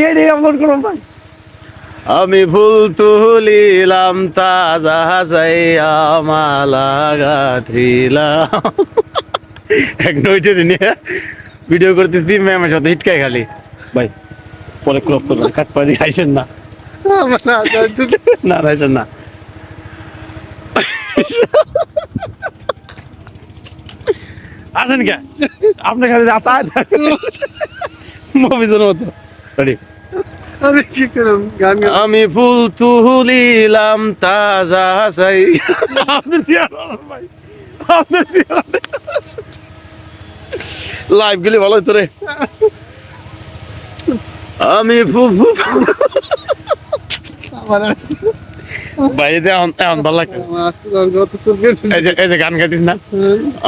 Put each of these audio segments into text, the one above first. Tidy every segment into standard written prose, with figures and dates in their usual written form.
এডি upload করো ভাই। আমি ফুল তুলিলাম তাজা যাইয়া মালা গাঁথিলাম। এক নইটে নিয়ে ভিডিও করতেছি ম্যামের সাথে হিটকাই খালি ভাই পরে ক্রপ করবেন কাট পাড়ি আইসেন না না আইসেন না আসেন কে আপনার কাছে মুভিজের মতো রেডি আমি ঠিক করলাম গান গান। আমি ফুল তুলিলাম তাজা চাই লাইভ গেলে ভালো হতো রে আমি আমার আসছে। বাইরে এখন এখন ভালো লাগে আমার আসছে, গান গাওয়া তো চলবে। এই যে গান গাইতিস না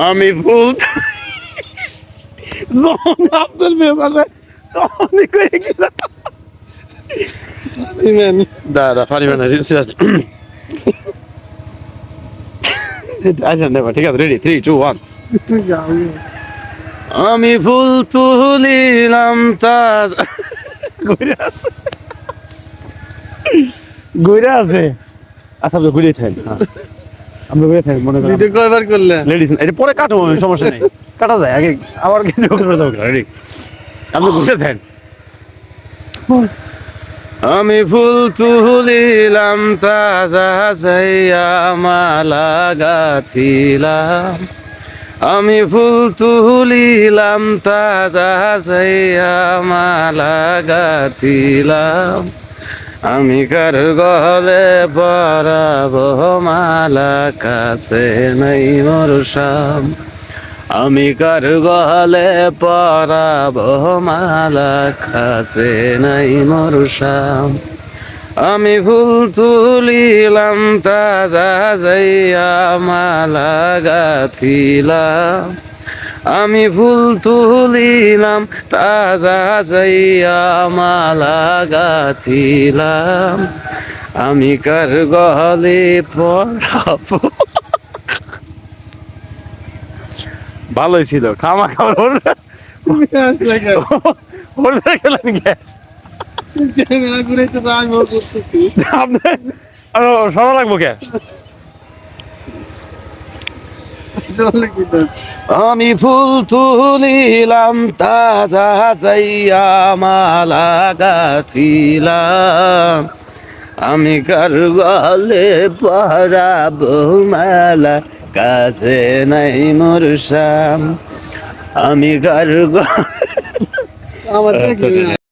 আমি ফুল যখন আপনার মেয়ে আসে তখনই কয়ে গেলাম Amen. Da পারিবে না সিরিয়াসলি আচ্ছা নেবা ঠিক আছে রেডি 3 2 1 গাও। আমি ফুল তুলিলাম তাজ ঘুরে আছে ঘুরে আছে আচ্ছা আমরা ঘুরে থাকি আমরা ঘুরে থাকি মনে করেন ভিডিও কয়বার করলে? লেডিস এটা পরে কাটো সমস্যা নেই কাটা যায় আগে আবার ভিডিও করে দাও রেডি আমরা ঘুরে থাকি আমি ফুল তুলিলাম তাজা যাইয়া মালা গাঁথিলাম আমি ফুল তুলিলাম তাজা যাইয়া মালা গাঁথিলাম আমি কার গলে পরাবো মালা কাছে নাই মোর শাম আমি কার গলে পরাবো মালা কাছে নাই মোর শাম আমি ফুল তুলিলাম তাজা যাইয়া মালা গাঁথিলাম আমি ফুল তুলিলাম তাজা যাইয়া মালা গাঁথিলাম আমি কার গলে পরাবো ভালোই ছিল খামা খাওয়ার গেলেন গে ক্যামেরা ঘুরেছে তো আমি ওর করতেছি। সরা লাগবো কে চলে কি দোষ? আমি ফুল তুলিলাম তাজা যাইয়া মালা গাঁথিলাম আমি কার গলে পরাবো মালা কাছে নাই মোর শাম আমি কার আমার দেখি